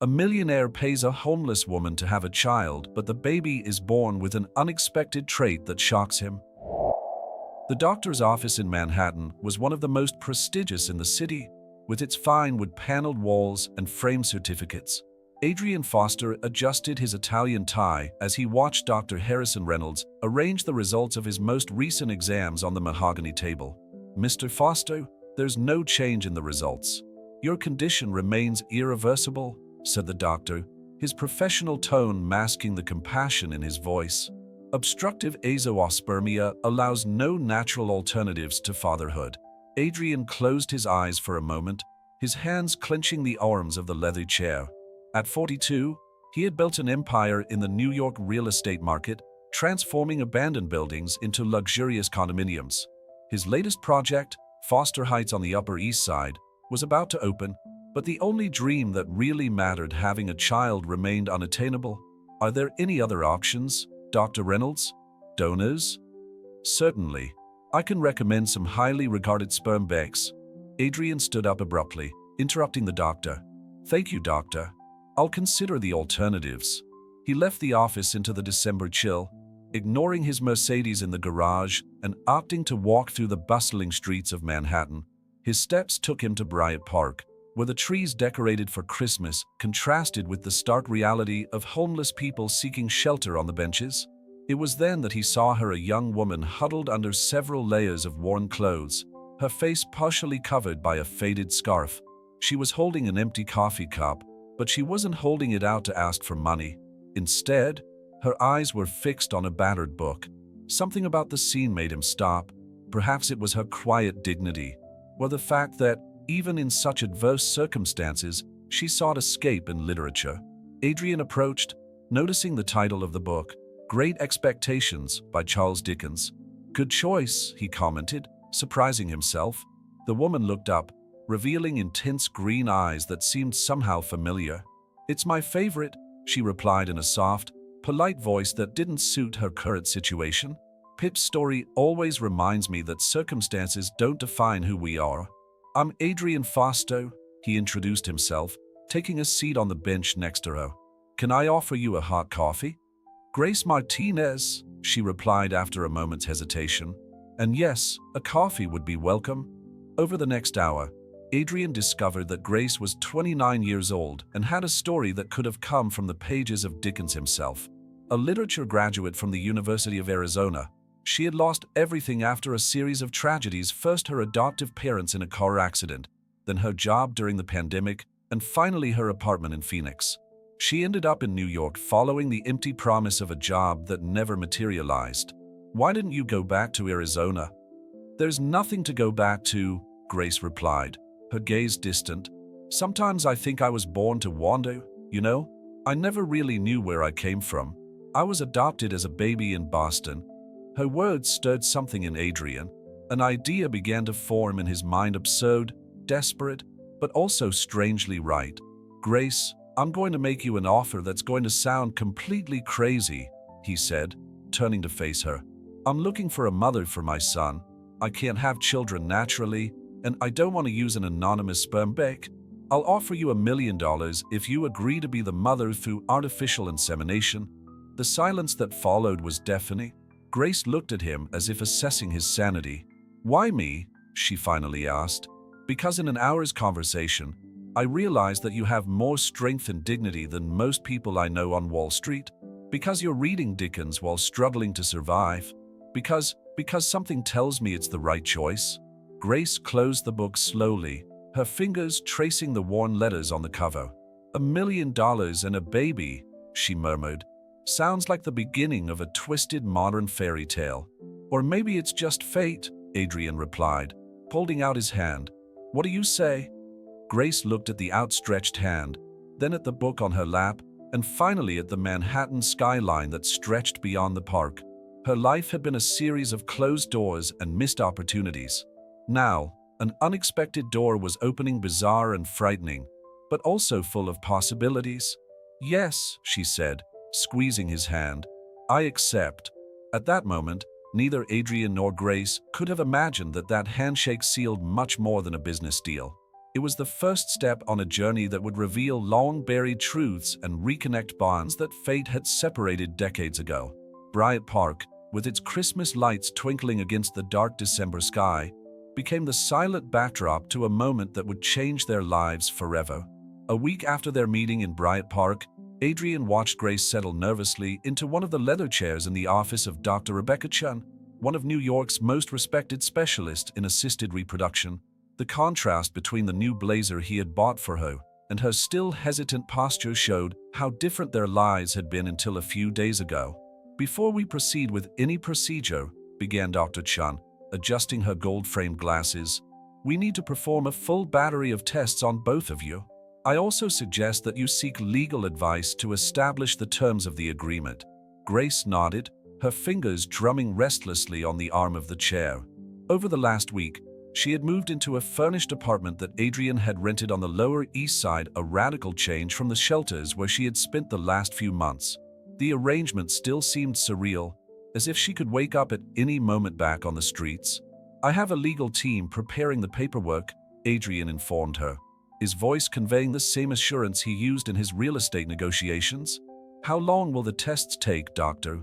A millionaire pays a homeless woman to have a child, but the baby is born with an unexpected trait that shocks him. The doctor's office in Manhattan was one of the most prestigious in the city, with its fine wood-paneled walls and framed certificates. Adrian Foster adjusted his Italian tie as he watched Dr. Harrison Reynolds arrange the results of his most recent exams on the mahogany table. "Mr. Foster, there's no change in the results. Your condition remains irreversible," said the doctor, his professional tone masking the compassion in his voice. "Obstructive azoospermia allows no natural alternatives to fatherhood." Adrian closed his eyes for a moment, his hands clenching the arms of the leather chair. At 42, he had built an empire in the New York real estate market, transforming abandoned buildings into luxurious condominiums. His latest project, Foster Heights on the Upper East Side, was about to open, but the only dream that really mattered, having a child, remained unattainable. "Are there any other options, Dr. Reynolds? Donors?" "Certainly. I can recommend some highly regarded sperm banks." Adrian stood up abruptly, interrupting the doctor. "Thank you, doctor. I'll consider the alternatives." He left the office into the December chill, ignoring his Mercedes in the garage and opting to walk through the bustling streets of Manhattan. His steps took him to Bryant Park, where the trees decorated for Christmas contrasted with the stark reality of homeless people seeking shelter on the benches. It was then that he saw her, a young woman huddled under several layers of worn clothes, her face partially covered by a faded scarf. She was holding an empty coffee cup, but she wasn't holding it out to ask for money. Instead, her eyes were fixed on a battered book. Something about the scene made him stop. Perhaps it was her quiet dignity, or the fact that, even in such adverse circumstances, she sought escape in literature. Adrian approached, noticing the title of the book, Great Expectations by Charles Dickens. "Good choice," he commented, surprising himself. The woman looked up, revealing intense green eyes that seemed somehow familiar. "It's my favorite," she replied in a soft, polite voice that didn't suit her current situation. "Pip's story always reminds me that circumstances don't define who we are." "I'm Adrian Foster," he introduced himself, taking a seat on the bench next to her. "Can I offer you a hot coffee?" "Grace Martinez," she replied after a moment's hesitation. "And yes, a coffee would be welcome." Over the next hour, Adrian discovered that Grace was 29 years old and had a story that could have come from the pages of Dickens himself. A literature graduate from the University of Arizona, she had lost everything after a series of tragedies: first her adoptive parents in a car accident, then her job during the pandemic, and finally her apartment in Phoenix. She ended up in New York following the empty promise of a job that never materialized. "Why didn't you go back to Arizona?" "There's nothing to go back to," Grace replied, her gaze distant. "Sometimes I think I was born to wander, you know? I never really knew where I came from. I was adopted as a baby in Boston." Her words stirred something in Adrian. An idea began to form in his mind, absurd, desperate, but also strangely right. "Grace, I'm going to make you an offer that's going to sound completely crazy," he said, turning to face her. "I'm looking for a mother for my son. I can't have children naturally, and I don't want to use an anonymous sperm bank. I'll offer you $1 million if you agree to be the mother through artificial insemination." The silence that followed was deafening. Grace looked at him as if assessing his sanity. "Why me?" she finally asked. "Because in an hour's conversation, I realized that you have more strength and dignity than most people I know on Wall Street. Because you're reading Dickens while struggling to survive. Because something tells me it's the right choice." Grace closed the book slowly, her fingers tracing the worn letters on the cover. $1 million and a baby," she murmured. "Sounds like the beginning of a twisted modern fairy tale." "Or maybe it's just fate," Adrian replied, holding out his hand. "What do you say?" Grace looked at the outstretched hand, then at the book on her lap, and finally at the Manhattan skyline that stretched beyond the park. Her life had been a series of closed doors and missed opportunities. Now, an unexpected door was opening, bizarre and frightening, but also full of possibilities. "Yes," she said, squeezing his hand. "I accept." At that moment, neither Adrian nor Grace could have imagined that handshake sealed much more than a business deal. It was the first step on a journey that would reveal long-buried truths and reconnect bonds that fate had separated decades ago. Bryant Park, with its Christmas lights twinkling against the dark December sky, became the silent backdrop to a moment that would change their lives forever. A week after their meeting in Bryant Park, Adrian watched Grace settle nervously into one of the leather chairs in the office of Dr. Rebecca Chun, one of New York's most respected specialists in assisted reproduction. The contrast between the new blazer he had bought for her and her still hesitant posture showed how different their lives had been until a few days ago. "Before we proceed with any procedure," began Dr. Chun, adjusting her gold-framed glasses, "we need to perform a full battery of tests on both of you. I also suggest that you seek legal advice to establish the terms of the agreement." Grace nodded, her fingers drumming restlessly on the arm of the chair. Over the last week, she had moved into a furnished apartment that Adrian had rented on the Lower East Side, a radical change from the shelters where she had spent the last few months. The arrangement still seemed surreal, as if she could wake up at any moment back on the streets. "I have a legal team preparing the paperwork," Adrian informed her, his voice conveying the same assurance he used in his real estate negotiations. "How long will the tests take, doctor?"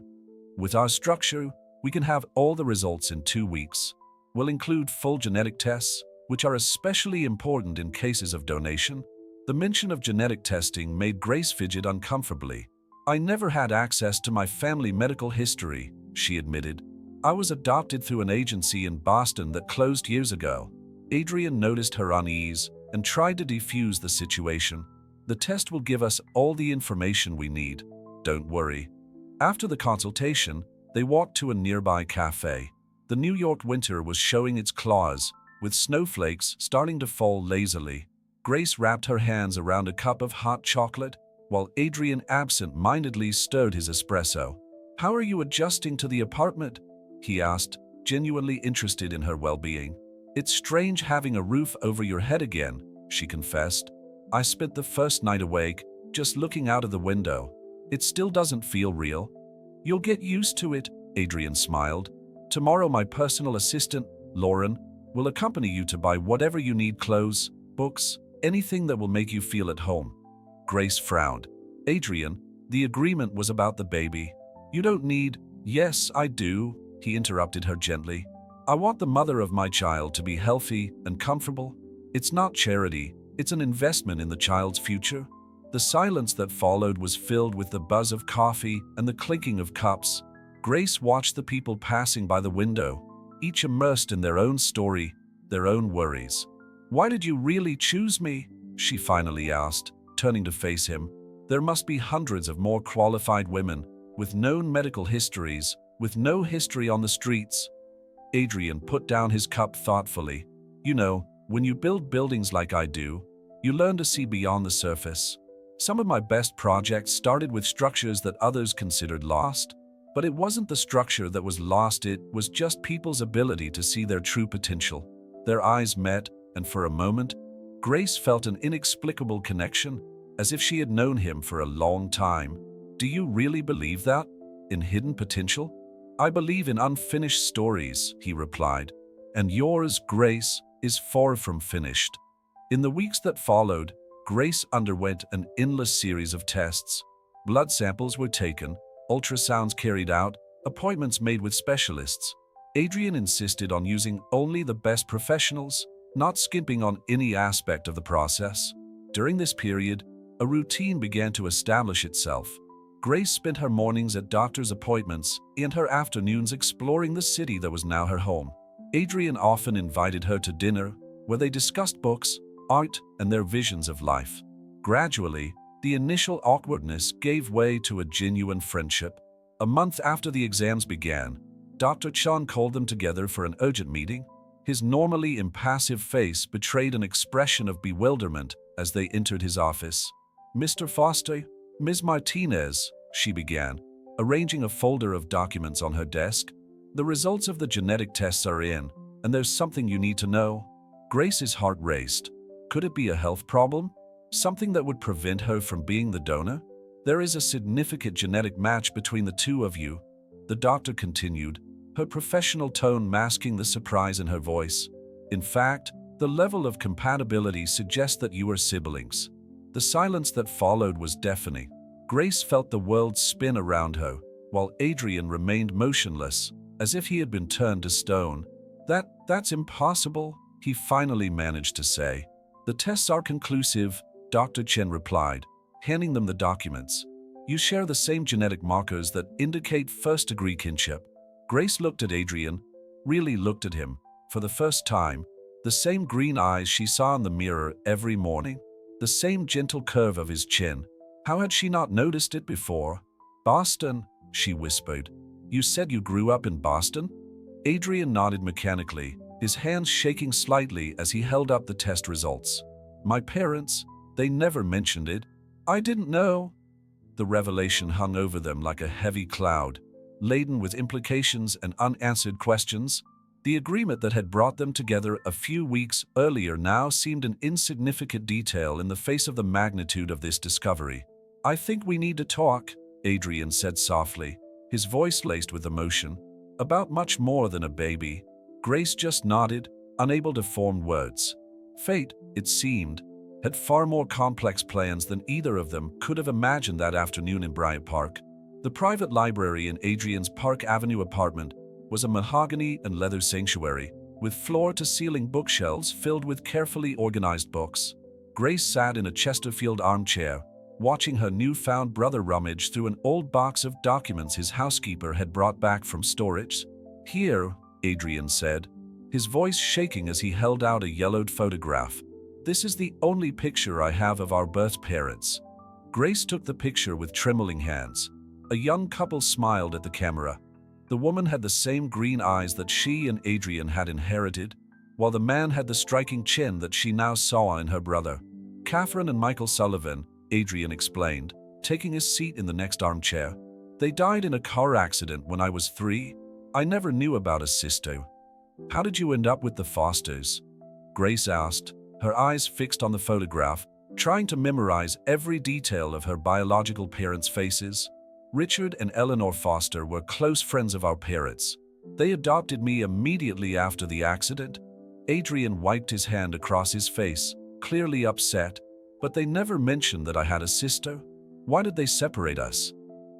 "With our structure, we can have all the results in 2 weeks. We'll include full genetic tests, which are especially important in cases of donation." The mention of genetic testing made Grace fidget uncomfortably. "I never had access to my family medical history," she admitted. "I was adopted through an agency in Boston that closed years ago." Adrian noticed her unease and tried to defuse the situation. "The test will give us all the information we need. Don't worry." After the consultation, they walked to a nearby cafe. The New York winter was showing its claws, with snowflakes starting to fall lazily. Grace wrapped her hands around a cup of hot chocolate, while Adrian absent-mindedly stirred his espresso. "How are you adjusting to the apartment?" he asked, genuinely interested in her well-being. "It's strange having a roof over your head again," she confessed. "I spent the first night awake, just looking out of the window. It still doesn't feel real." "You'll get used to it," Adrian smiled. "Tomorrow my personal assistant, Lauren, will accompany you to buy whatever you need: clothes, books, anything that will make you feel at home." Grace frowned. "Adrian, the agreement was about the baby. You don't need—" "Yes, I do," he interrupted her gently. "I want the mother of my child to be healthy and comfortable. It's not charity, it's an investment in the child's future." The silence that followed was filled with the buzz of coffee and the clinking of cups. Grace watched the people passing by the window, each immersed in their own story, their own worries. "Why did you really choose me?" she finally asked, turning to face him. "There must be hundreds of more qualified women, with known medical histories, with no history on the streets." Adrian put down his cup thoughtfully. "You know, when you build buildings like I do, you learn to see beyond the surface. Some of my best projects started with structures that others considered lost. But it wasn't the structure that was lost, it was just people's ability to see their true potential." Their eyes met, and for a moment, Grace felt an inexplicable connection, as if she had known him for a long time. "Do you really believe that? In hidden potential?" "I believe in unfinished stories," he replied. "And yours, Grace, is far from finished." In the weeks that followed, Grace underwent an endless series of tests. Blood samples were taken, ultrasounds carried out, appointments made with specialists. Adrian insisted on using only the best professionals, not skimping on any aspect of the process. During this period, a routine began to establish itself. Grace spent her mornings at doctor's appointments and her afternoons exploring the city that was now her home. Adrian often invited her to dinner, where they discussed books, art, and their visions of life. Gradually, the initial awkwardness gave way to a genuine friendship. A month after the exams began, Dr. Chun called them together for an urgent meeting. His normally impassive face betrayed an expression of bewilderment as they entered his office. "Mr. Foster, Ms. Martinez," she began, arranging a folder of documents on her desk. "The results of the genetic tests are in, and there's something you need to know." Grace's heart raced. Could it be a health problem? Something that would prevent her from being the donor? "There is a significant genetic match between the two of you," the doctor continued, her professional tone masking the surprise in her voice. "In fact, The level of compatibility suggests that you are siblings. The silence that followed was deafening. Grace felt the world spin around her, while Adrian remained motionless, as if he had been turned to stone. That's impossible, he finally managed to say. The tests are conclusive, Dr. Chen replied, handing them the documents. You share the same genetic markers that indicate first-degree kinship. Grace looked at Adrian, really looked at him, for the first time, the same green eyes she saw in the mirror every morning, the same gentle curve of his chin. How had she not noticed it before? Boston, she whispered. You said you grew up in Boston? Adrian nodded mechanically, his hands shaking slightly as he held up the test results. My parents, they never mentioned it. I didn't know. The revelation hung over them like a heavy cloud, laden with implications and unanswered questions. The agreement that had brought them together a few weeks earlier now seemed an insignificant detail in the face of the magnitude of this discovery. I think we need to talk, Adrian said softly, his voice laced with emotion. About much more than a baby. Grace just nodded, unable to form words. Fate, it seemed, had far more complex plans than either of them could have imagined that afternoon in Bryant Park. The private library in Adrian's Park Avenue apartment was a mahogany and leather sanctuary, with floor-to-ceiling bookshelves filled with carefully organized books. Grace sat in a Chesterfield armchair, watching her newfound brother rummage through an old box of documents his housekeeper had brought back from storage. Here, Adrian said, his voice shaking as he held out a yellowed photograph. This is the only picture I have of our birth parents. Grace took the picture with trembling hands. A young couple smiled at the camera. The woman had the same green eyes that she and Adrian had inherited, while the man had the striking chin that she now saw in her brother. Catherine and Michael Sullivan, Adrian explained, taking his seat in the next armchair. They died in a car accident when I was 3. I never knew about a sister. How did you end up with the Fosters? Grace asked, her eyes fixed on the photograph, trying to memorize every detail of her biological parents' faces. Richard and Eleanor Foster were close friends of our parents. They adopted me immediately after the accident. Adrian wiped his hand across his face, clearly upset. But they never mentioned that I had a sister. Why did they separate us?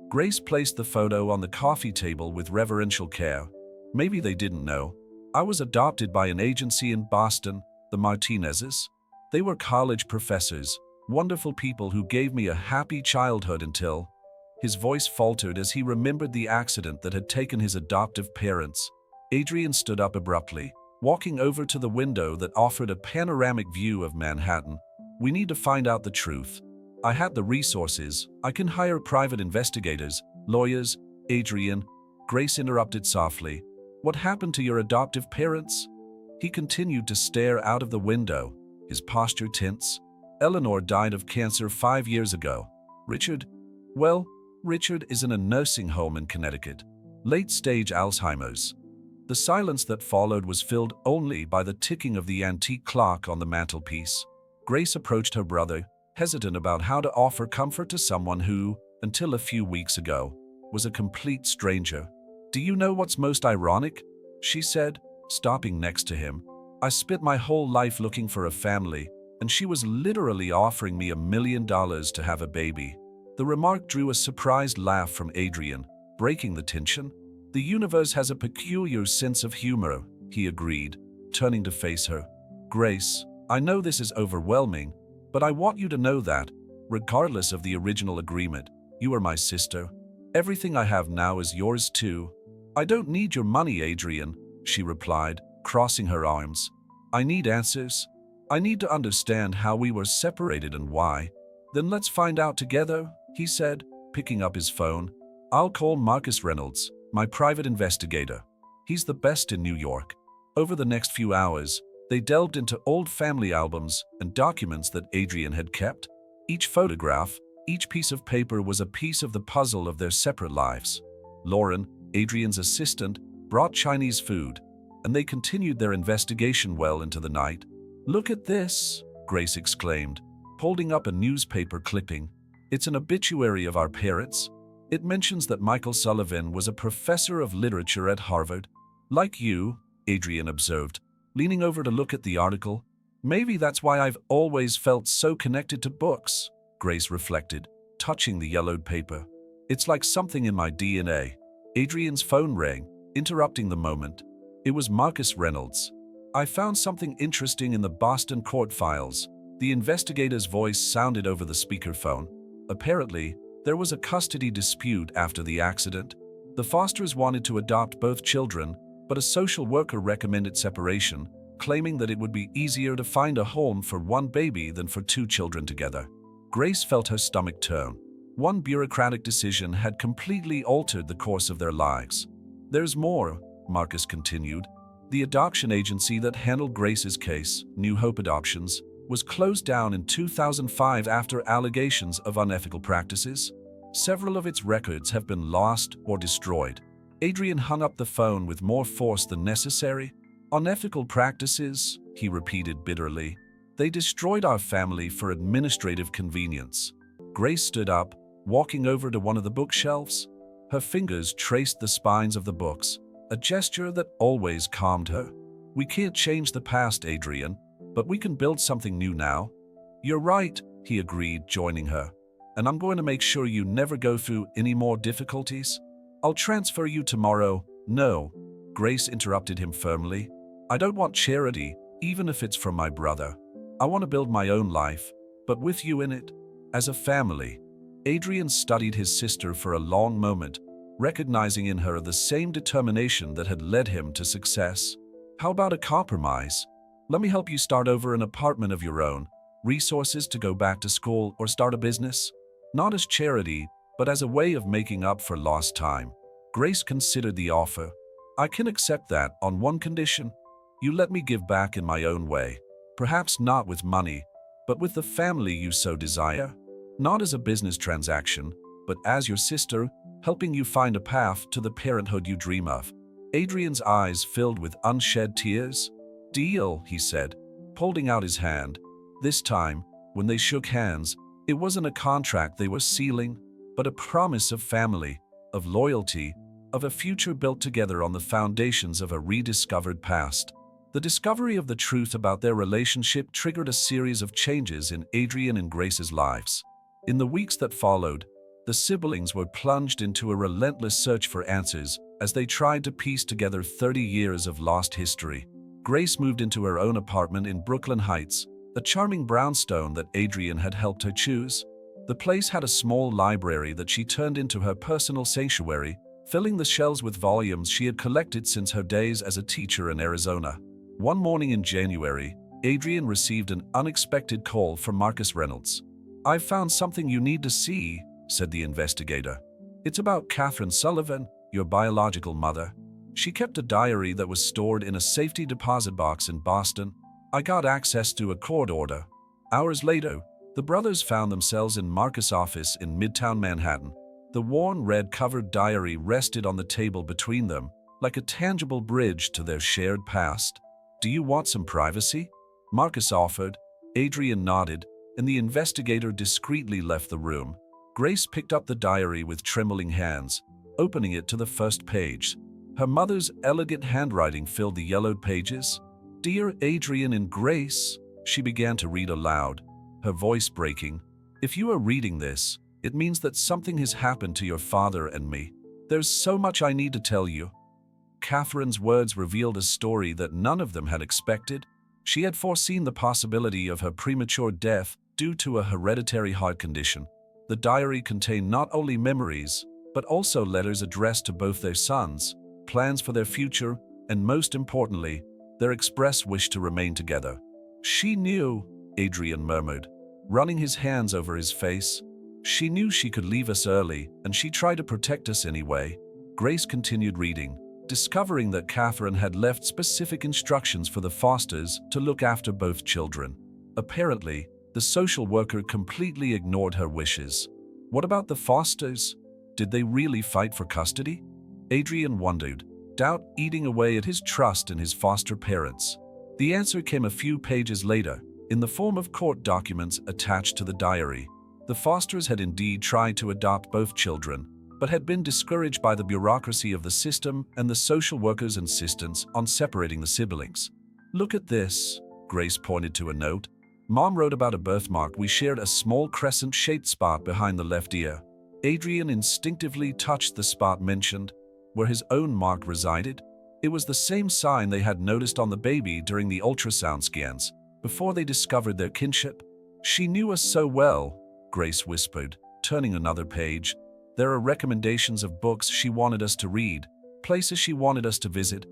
Grace placed the photo on the coffee table with reverential care. Maybe they didn't know. I was adopted by an agency in Boston, the Martinezes. They were college professors, wonderful people who gave me a happy childhood until... His voice faltered as he remembered the accident that had taken his adoptive parents. Adrian stood up abruptly, walking over to the window that offered a panoramic view of Manhattan. We need to find out the truth. I had the resources. I can hire private investigators, lawyers. Adrian, Grace interrupted softly. What happened to your adoptive parents? He continued to stare out of the window, his posture tense. Eleanor died of cancer 5 years ago. Richard? Well, Richard is in a nursing home in Connecticut. Late-stage Alzheimer's. The silence that followed was filled only by the ticking of the antique clock on the mantelpiece. Grace approached her brother, hesitant about how to offer comfort to someone who, until a few weeks ago, was a complete stranger. Do you know what's most ironic? She said, stopping next to him. I spent my whole life looking for a family, and she was literally offering me $1 million to have a baby. The remark drew a surprised laugh from Adrian, breaking the tension. The universe has a peculiar sense of humor, he agreed, turning to face her. Grace, I know this is overwhelming, but I want you to know that, regardless of the original agreement, you are my sister. Everything I have now is yours too. I don't need your money, Adrian, she replied, crossing her arms. I need answers. I need to understand how we were separated and why. Then let's find out together, he said, picking up his phone. I'll call Marcus Reynolds, my private investigator. He's the best in New York. Over the next few hours, they delved into old family albums and documents that Adrian had kept. Each photograph, each piece of paper was a piece of the puzzle of their separate lives. Lauren, Adrian's assistant, brought Chinese food, and they continued their investigation well into the night. Look at this, Grace exclaimed, holding up a newspaper clipping. It's an obituary of our parents. It mentions that Michael Sullivan was a professor of literature at Harvard. Like you, Adrian observed, leaning over to look at the article. Maybe that's why I've always felt so connected to books, Grace reflected, touching the yellowed paper. It's like something in my DNA. Adrian's phone rang, interrupting the moment. It was Marcus Reynolds. I found something interesting in the Boston court files. The investigator's voice sounded over the speakerphone. Apparently, there was a custody dispute after the accident. The Fosters wanted to adopt both children, but a social worker recommended separation, claiming that it would be easier to find a home for one baby than for two children together. Grace felt her stomach turn. One bureaucratic decision had completely altered the course of their lives. There's more, Marcus continued. The adoption agency that handled Grace's case, New Hope Adoptions, was closed down in 2005 after allegations of unethical practices. Several of its records have been lost or destroyed. Adrian hung up the phone with more force than necessary. Unethical practices, he repeated bitterly. They destroyed our family for administrative convenience. Grace stood up, walking over to one of the bookshelves. Her fingers traced the spines of the books, a gesture that always calmed her. We can't change the past, Adrian, but we can build something new now. You're right, he agreed, joining her. And I'm going to make sure you never go through any more difficulties. I'll transfer you tomorrow. No, Grace interrupted him firmly. I don't want charity, even if it's from my brother. I want to build my own life, but with you in it. As a family. Adrian studied his sister for a long moment, recognizing in her the same determination that had led him to success. How about a compromise? Let me help you start over an apartment of your own, resources to go back to school or start a business. Not as charity, but as a way of making up for lost time. Grace considered the offer. I can accept that on one condition. You let me give back in my own way. Perhaps not with money, but with the family you so desire. Not as a business transaction, but as your sister, helping you find a path to the parenthood you dream of. Adrian's eyes filled with unshed tears. Deal, he said, holding out his hand. This time, when they shook hands, it wasn't a contract they were sealing, but a promise of family, of loyalty, of a future built together on the foundations of a rediscovered past. The discovery of the truth about their relationship triggered a series of changes in Adrian and Grace's lives. In the weeks that followed, the siblings were plunged into a relentless search for answers as they tried to piece together 30 years of lost history. Grace moved into her own apartment in Brooklyn Heights, a charming brownstone that Adrian had helped her choose. The place had a small library that she turned into her personal sanctuary, filling the shelves with volumes she had collected since her days as a teacher in Arizona. One morning in January, Adrian received an unexpected call from Marcus Reynolds. "I've found something you need to see," said the investigator. "It's about Catherine Sullivan, your biological mother. She kept a diary that was stored in a safety deposit box in Boston. I got access to a court order." Hours later, the brothers found themselves in Marcus' office in Midtown Manhattan. The worn red-covered diary rested on the table between them, like a tangible bridge to their shared past. "Do you want some privacy?" Marcus offered. Adrian nodded, and the investigator discreetly left the room. Grace picked up the diary with trembling hands, opening it to the first page. Her mother's elegant handwriting filled the yellowed pages. "Dear Adrian and Grace," she began to read aloud, her voice breaking. "If you are reading this, it means that something has happened to your father and me. There's so much I need to tell you." Catherine's words revealed a story that none of them had expected. She had foreseen the possibility of her premature death due to a hereditary heart condition. The diary contained not only memories, but also letters addressed to both their sons, plans for their future, and most importantly, their express wish to remain together. "She knew," Adrian murmured, running his hands over his face. "She knew she could leave us early, and she tried to protect us anyway." Grace continued reading, discovering that Catherine had left specific instructions for the Fosters to look after both children. Apparently, the social worker completely ignored her wishes. What about the Fosters? Did they really fight for custody? Adrian wondered, doubt eating away at his trust in his foster parents. The answer came a few pages later, in the form of court documents attached to the diary. The Fosters had indeed tried to adopt both children, but had been discouraged by the bureaucracy of the system and the social worker's insistence on separating the siblings. "Look at this," Grace pointed to a note. Mom wrote about a birthmark. We shared a small crescent-shaped spot behind the left ear. Adrian instinctively touched the spot mentioned, where his own mark resided. It was the same sign they had noticed on the baby during the ultrasound scans, before they discovered their kinship. She knew us so well, Grace whispered, turning another page. There are recommendations of books she wanted us to read, places she wanted us to visit.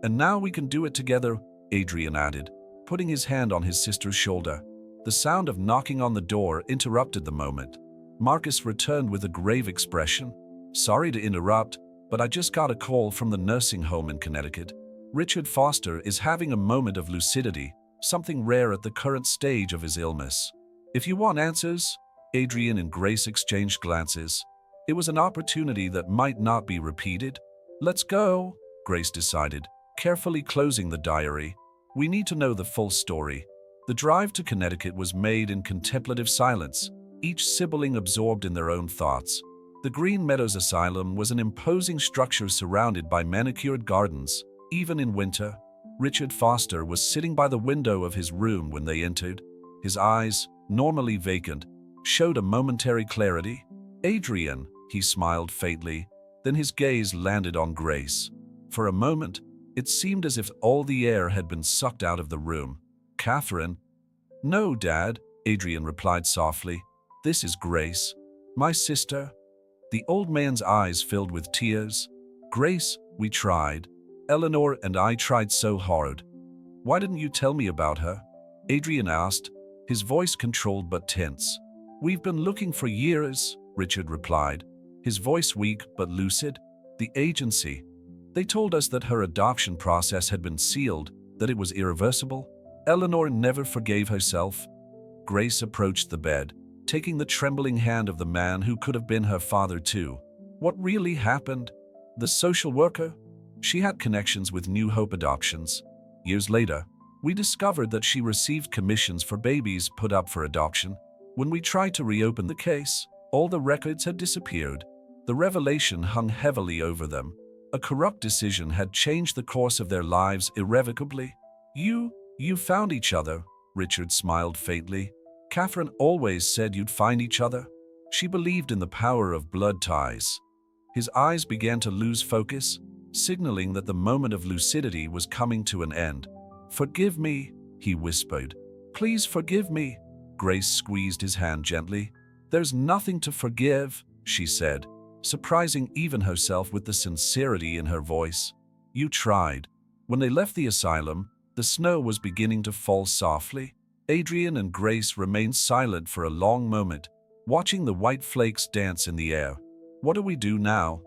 And now we can do it together, Adrian added, putting his hand on his sister's shoulder. The sound of knocking on the door interrupted the moment. Marcus returned with a grave expression. Sorry to interrupt, but I just got a call from the nursing home in Connecticut. Richard Foster is having a moment of lucidity, something rare at the current stage of his illness. If you want answers, Adrian and Grace exchanged glances. It was an opportunity that might not be repeated. Let's go, Grace decided, carefully closing the diary. We need to know the full story. The drive to Connecticut was made in contemplative silence, each sibling absorbed in their own thoughts. The Green Meadows Asylum was an imposing structure surrounded by manicured gardens. Even in winter, Richard Foster was sitting by the window of his room when they entered. His eyes, normally vacant, showed a momentary clarity. Adrian, he smiled faintly, then his gaze landed on Grace. For a moment, it seemed as if all the air had been sucked out of the room. Catherine? No, Dad, Adrian replied softly. This is Grace, my sister. The old man's eyes filled with tears. Grace, we tried. Eleanor and I tried so hard. Why didn't you tell me about her? Adrian asked, his voice controlled but tense. We've been looking for years, Richard replied, his voice weak but lucid. The agency. They told us that her adoption process had been sealed, that it was irreversible. Eleanor never forgave herself. Grace approached the bed, taking the trembling hand of the man who could have been her father too. What really happened? The social worker? She had connections with New Hope Adoptions. Years later, we discovered that she received commissions for babies put up for adoption. When we tried to reopen the case, all the records had disappeared. The revelation hung heavily over them. A corrupt decision had changed the course of their lives irrevocably. You found each other, Richard smiled faintly. Catherine always said you'd find each other. She believed in the power of blood ties. His eyes began to lose focus, signaling that the moment of lucidity was coming to an end. Forgive me, he whispered. Please forgive me. Grace squeezed his hand gently. There's nothing to forgive, she said, surprising even herself with the sincerity in her voice. You tried. When they left the asylum, the snow was beginning to fall softly. Adrian and Grace remained silent for a long moment, watching the white flakes dance in the air. What do we do now?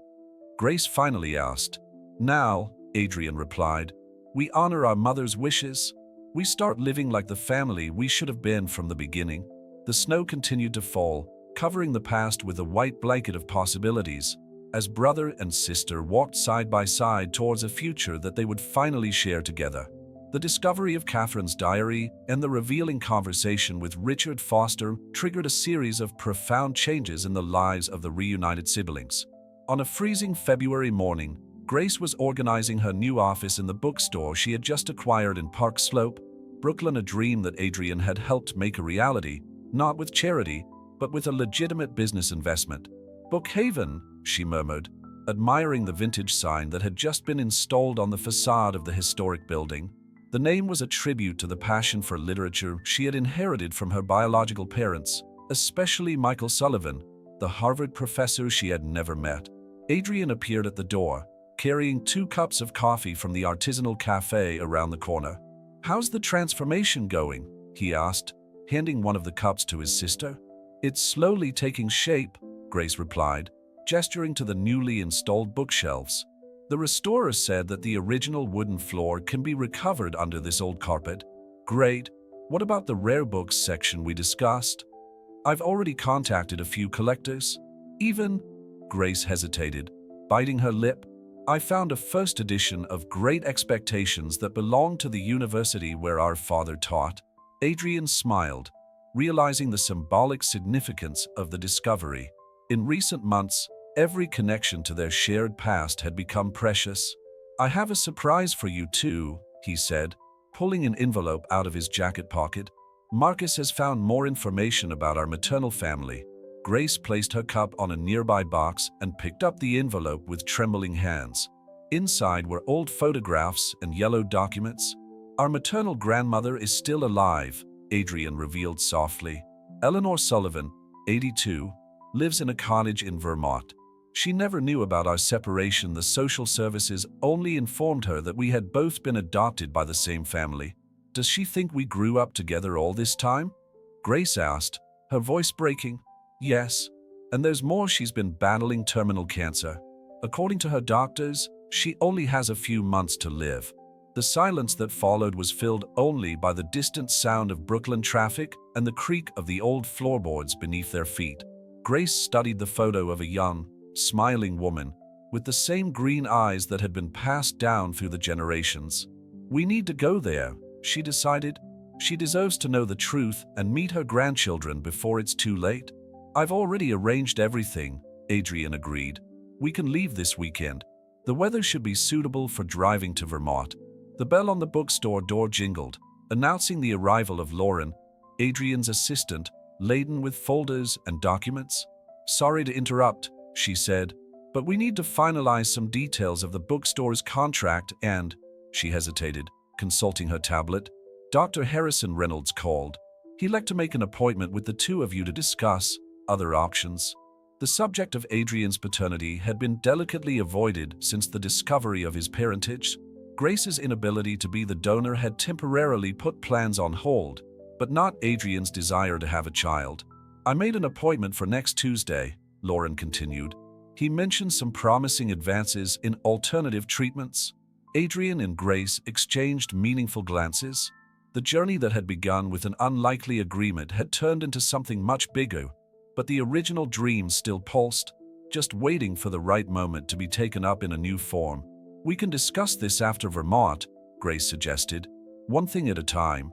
Grace finally asked. Now, Adrian replied, we honor our mother's wishes. We start living like the family we should have been from the beginning. The snow continued to fall, covering the past with a white blanket of possibilities, as brother and sister walked side by side towards a future that they would finally share together. The discovery of Catherine's diary and the revealing conversation with Richard Foster triggered a series of profound changes in the lives of the reunited siblings. On a freezing February morning, Grace was organizing her new office in the bookstore she had just acquired in Park Slope, Brooklyn, a dream that Adrian had helped make a reality, not with charity, but with a legitimate business investment. Bookhaven, she murmured, admiring the vintage sign that had just been installed on the facade of the historic building. The name was a tribute to the passion for literature she had inherited from her biological parents, especially Michael Sullivan, the Harvard professor she had never met. Adrian appeared at the door, carrying 2 cups of coffee from the artisanal cafe around the corner. How's the transformation going? He asked, handing one of the cups to his sister. It's slowly taking shape, Grace replied, gesturing to the newly installed bookshelves. The restorer said that the original wooden floor can be recovered under this old carpet. Great. What about the rare books section we discussed? I've already contacted a few collectors. Even, Grace hesitated, biting her lip. I found a first edition of Great Expectations that belonged to the university where our father taught. Adrian smiled, realizing the symbolic significance of the discovery. In recent months, every connection to their shared past had become precious. I have a surprise for you too, he said, Pulling an envelope out of his jacket pocket, Marcus has found more information about our maternal family. Grace placed her cup on a nearby box and picked up the envelope with trembling hands. Inside were old photographs and yellowed documents. Our maternal grandmother is still alive, Adrian revealed softly. Eleanor Sullivan, 82, lives in a cottage in Vermont. She never knew about our separation. The social services only informed her that we had both been adopted by the same family. Does she think we grew up together all this time? Grace asked, her voice breaking. Yes, and there's more. She's been battling terminal cancer. According to her doctors, she only has a few months to live. The silence that followed was filled only by the distant sound of Brooklyn traffic and the creak of the old floorboards beneath their feet. Grace studied the photo of a young, smiling woman with the same green eyes that had been passed down through the generations. We need to go there, she decided. She deserves to know the truth and meet her grandchildren before it's too late. I've already arranged everything, Adrian agreed. We can leave this weekend. The weather should be suitable for driving to Vermont. The bell on the bookstore door jingled, announcing the arrival of Lauren, Adrian's assistant, laden with folders and documents. Sorry to interrupt, she said, but we need to finalize some details of the bookstore's contract and, she hesitated, consulting her tablet. Dr. Harrison Reynolds called. He'd like to make an appointment with the two of you to discuss other options. The subject of Adrian's paternity had been delicately avoided since the discovery of his parentage. Grace's inability to be the donor had temporarily put plans on hold, but not Adrian's desire to have a child. I made an appointment for next Tuesday, Lauren continued. He mentioned some promising advances in alternative treatments. Adrian and Grace exchanged meaningful glances. The journey that had begun with an unlikely agreement had turned into something much bigger, but the original dream still pulsed, just waiting for the right moment to be taken up in a new form. We can discuss this after Vermont, Grace suggested, one thing at a time.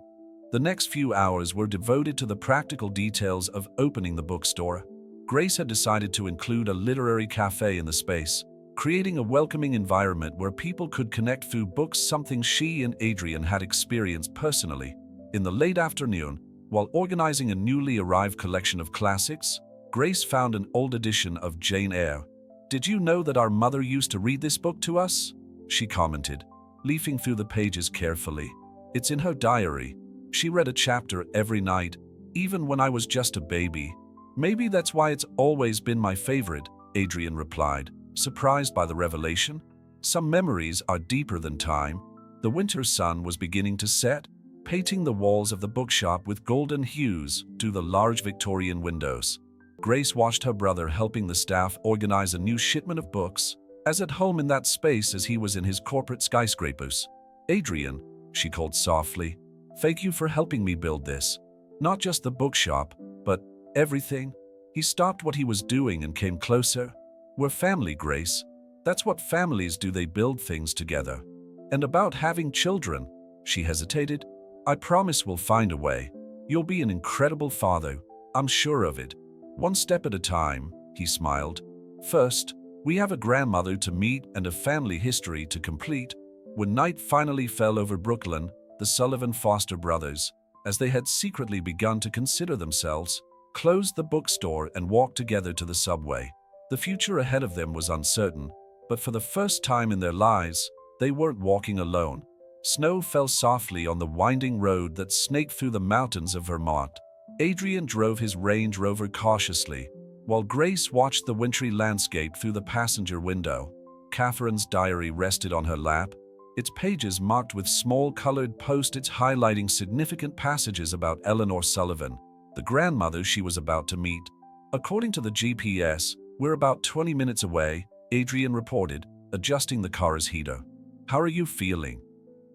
The next few hours were devoted to the practical details of opening the bookstore. Grace had decided to include a literary cafe in the space, creating a welcoming environment where people could connect through books, something she and Adrian had experienced personally. In the late afternoon, while organizing a newly arrived collection of classics, Grace found an old edition of Jane Eyre. Did you know that our mother used to read this book to us? She commented, leafing through the pages carefully. It's in her diary. She read a chapter every night, even when I was just a baby. Maybe that's why it's always been my favorite, Adrian replied, surprised by the revelation. Some memories are deeper than time. The winter sun was beginning to set, painting the walls of the bookshop with golden hues through the large Victorian windows. Grace watched her brother helping the staff organize a new shipment of books, as at home in that space as he was in his corporate skyscrapers. Adrian, she called softly, thank you for helping me build this. Not just the bookshop, but everything. He stopped what he was doing and came closer. We're family, Grace. That's what families do, they build things together. And about having children, she hesitated. I promise we'll find a way. You'll be an incredible father, I'm sure of it. One step at a time, he smiled. First, we have a grandmother to meet and a family history to complete. When night finally fell over Brooklyn, the Sullivan Foster brothers, as they had secretly begun to consider themselves, closed the bookstore and walked together to the subway. The future ahead of them was uncertain, but for the first time in their lives, they weren't walking alone. Snow fell softly on the winding road that snaked through the mountains of Vermont. Adrian drove his Range Rover cautiously, while Grace watched the wintry landscape through the passenger window. Catherine's diary rested on her lap, its pages marked with small colored post-its highlighting significant passages about Eleanor Sullivan, the grandmother she was about to meet. According to the GPS, we're about 20 minutes away, Adrian reported, adjusting the car's heater. How are you feeling?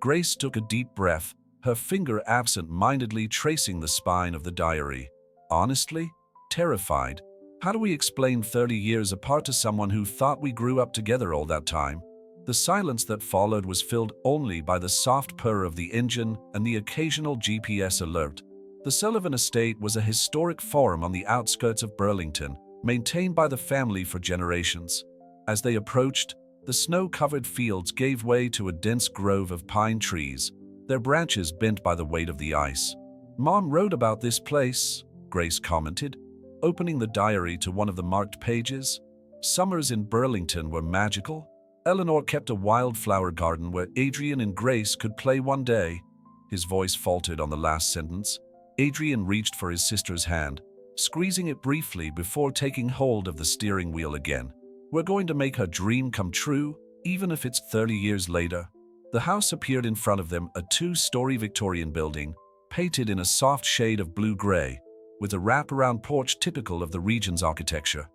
Grace took a deep breath, her finger absent-mindedly tracing the spine of the diary. Honestly? Terrified. How do we explain 30 years apart to someone who thought we grew up together all that time? The silence that followed was filled only by the soft purr of the engine and the occasional GPS alert. The Sullivan estate was a historic farm on the outskirts of Burlington, maintained by the family for generations. As they approached, the snow-covered fields gave way to a dense grove of pine trees, their branches bent by the weight of the ice. "Mom wrote about this place," Grace commented, opening the diary to one of the marked pages. "Summers in Burlington were magical. Eleanor kept a wildflower garden where Adrian and Grace could play one day." His voice faltered on the last sentence. Adrian reached for his sister's hand, squeezing it briefly before taking hold of the steering wheel again. "We're going to make her dream come true, even if it's 30 years later." The house appeared in front of them, a two-story Victorian building, painted in a soft shade of blue-gray, with a wraparound porch typical of the region's architecture.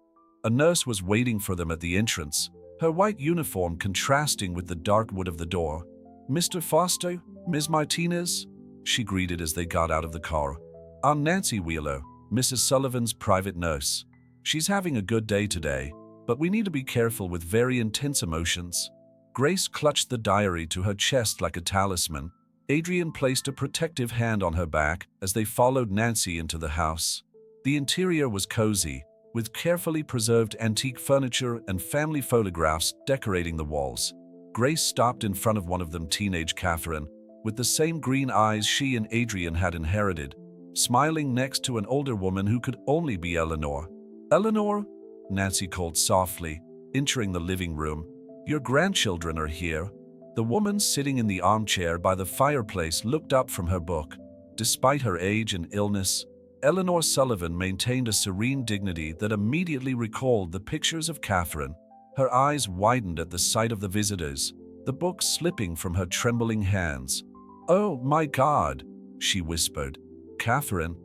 A nurse was waiting for them at the entrance, her white uniform contrasting with the dark wood of the door. "Mr. Foster, Ms. Martinez," she greeted as they got out of the car. "I'm Nancy Wheeler, Mrs. Sullivan's private nurse. She's having a good day today, but we need to be careful with very intense emotions." Grace clutched the diary to her chest like a talisman. Adrian placed a protective hand on her back as they followed Nancy into the house. The interior was cozy, with carefully preserved antique furniture and family photographs decorating the walls. Grace stopped in front of one of them, teenage Catherine, with the same green eyes she and Adrian had inherited, smiling next to an older woman who could only be Eleanor. "Eleanor?" Nancy called softly, entering the living room. "Your grandchildren are here." The woman sitting in the armchair by the fireplace looked up from her book. Despite her age and illness, Eleanor Sullivan maintained a serene dignity that immediately recalled the pictures of Catherine. Her eyes widened at the sight of the visitors, the book slipping from her trembling hands. "Oh, my God," she whispered. "Catherine?"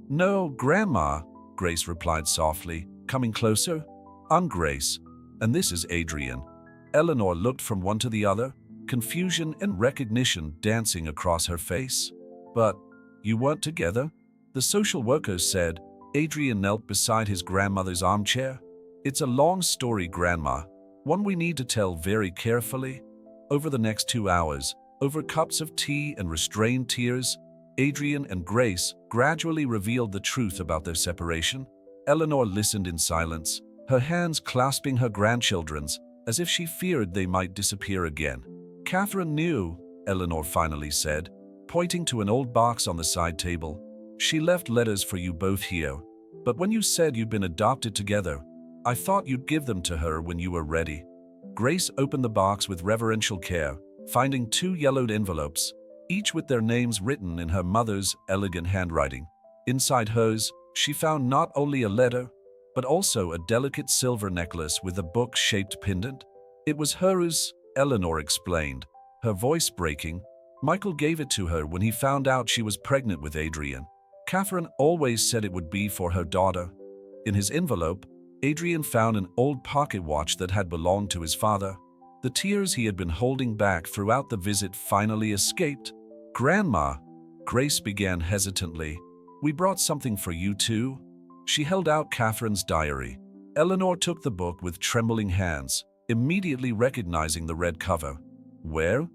"No, Grandma," Grace replied softly, coming closer. "I'm Grace, and this is Adrian." Eleanor looked from one to the other, confusion and recognition dancing across her face. "But you weren't together?" the social worker said. Adrian knelt beside his grandmother's armchair. "It's a long story, Grandma, one we need to tell very carefully." Over the next 2 hours, over cups of tea and restrained tears, Adrian and Grace gradually revealed the truth about their separation. Eleanor listened in silence, her hands clasping her grandchildren's, as if she feared they might disappear again. "Catherine knew," Eleanor finally said, pointing to an old box on the side table. "She left letters for you both here, but when you said you'd been adopted together, I thought you'd give them to her when you were ready." Grace opened the box with reverential care, finding 2 yellowed envelopes, each with their names written in her mother's elegant handwriting. Inside hers, she found not only a letter, but also a delicate silver necklace with a book-shaped pendant. "It was hers," Eleanor explained, her voice breaking. "Michael gave it to her when he found out she was pregnant with Adrian. Catherine always said it would be for her daughter." In his envelope, Adrian found an old pocket watch that had belonged to his father. The tears he had been holding back throughout the visit finally escaped. "Grandma," Grace began hesitantly, "we brought something for you too." She held out Catherine's diary. Eleanor took the book with trembling hands, immediately recognizing the red cover. "Where?"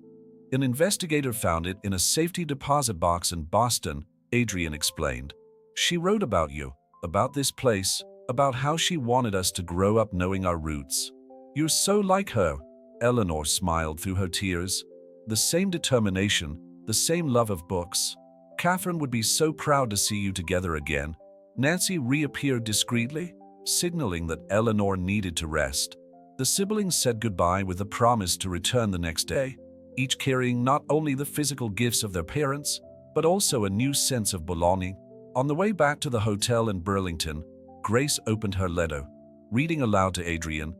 "An investigator found it in a safety deposit box in Boston," Adrian explained. "She wrote about you, about this place, about how she wanted us to grow up knowing our roots." "You're so like her," Eleanor smiled through her tears. "The same determination, the same love of books. Catherine would be so proud to see you together again." Nancy reappeared discreetly, signaling that Eleanor needed to rest. The siblings said goodbye with a promise to return the next day, each carrying not only the physical gifts of their parents, but also a new sense of belonging. On the way back to the hotel in Burlington, Grace opened her letter, reading aloud to Adrian.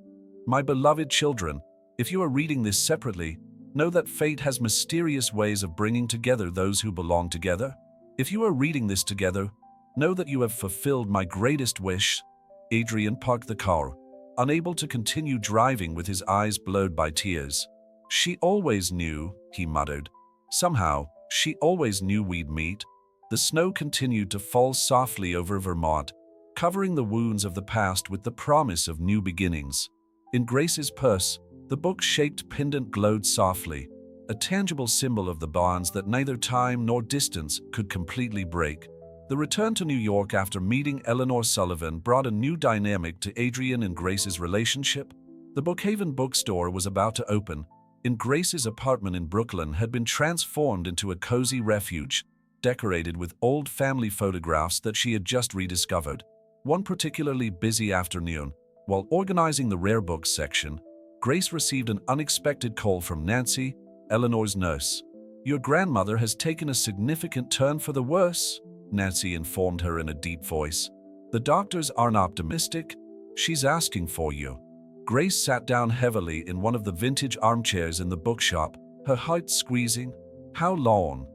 "My beloved children, if you are reading this separately, know that fate has mysterious ways of bringing together those who belong together. If you are reading this together, know that you have fulfilled my greatest wish." Adrian parked the car, unable to continue driving with his eyes blurred by tears. "She always knew," he muttered. "Somehow, she always knew we'd meet." The snow continued to fall softly over Vermont, covering the wounds of the past with the promise of new beginnings. In Grace's purse, the book-shaped pendant glowed softly, a tangible symbol of the bonds that neither time nor distance could completely break. The return to New York after meeting Eleanor Sullivan brought a new dynamic to Adrian and Grace's relationship. The Brookhaven bookstore was about to open, in Grace's apartment in Brooklyn had been transformed into a cozy refuge, decorated with old family photographs that she had just rediscovered. One particularly busy afternoon, while organizing the rare books section, Grace received an unexpected call from Nancy, Eleanor's nurse. "Your grandmother has taken a significant turn for the worse," Nancy informed her in a deep voice. "The doctors aren't optimistic. She's asking for you." Grace sat down heavily in one of the vintage armchairs in the bookshop, her heart squeezing. How long?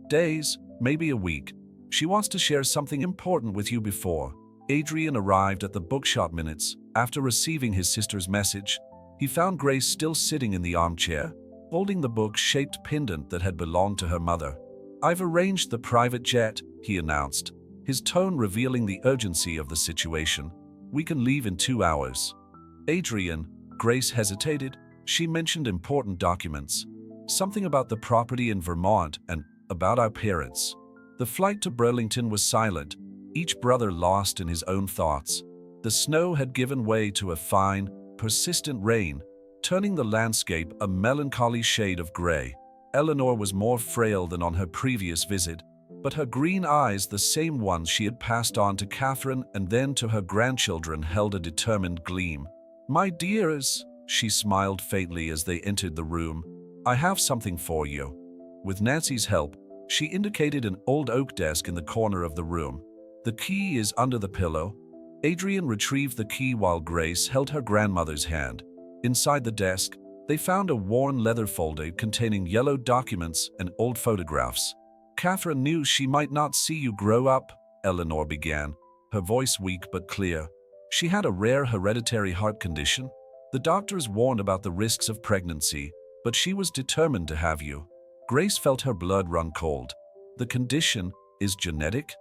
Days, maybe a week. She wants to share something important with you before. Adrian arrived at the bookshop minutes after receiving his sister's message. He found Grace still sitting in the armchair, holding the book-shaped pendant that had belonged to her mother. "I've arranged the private jet," he announced, his tone revealing the urgency of the situation. "We can leave in 2 hours." "Adrian," Grace hesitated. She mentioned important documents. Something about the property in Vermont and about our parents. The flight to Burlington was silent, each brother lost in his own thoughts. The snow had given way to a fine, persistent rain, turning the landscape a melancholy shade of gray. Eleanor was more frail than on her previous visit, but her green eyes, the same ones she had passed on to Catherine and then to her grandchildren, held a determined gleam. "My dears," she smiled faintly as they entered the room, "I have something for you." With Nancy's help, she indicated an old oak desk in the corner of the room. "The key is under the pillow." Adrian retrieved the key while Grace held her grandmother's hand. Inside the desk, they found a worn leather folder containing yellow documents and old photographs. "Catherine knew she might not see you grow up," Eleanor began, her voice weak but clear. "She had a rare hereditary heart condition. The doctors warned about the risks of pregnancy, but she was determined to have you." Grace felt her blood run cold. "The condition is genetic?"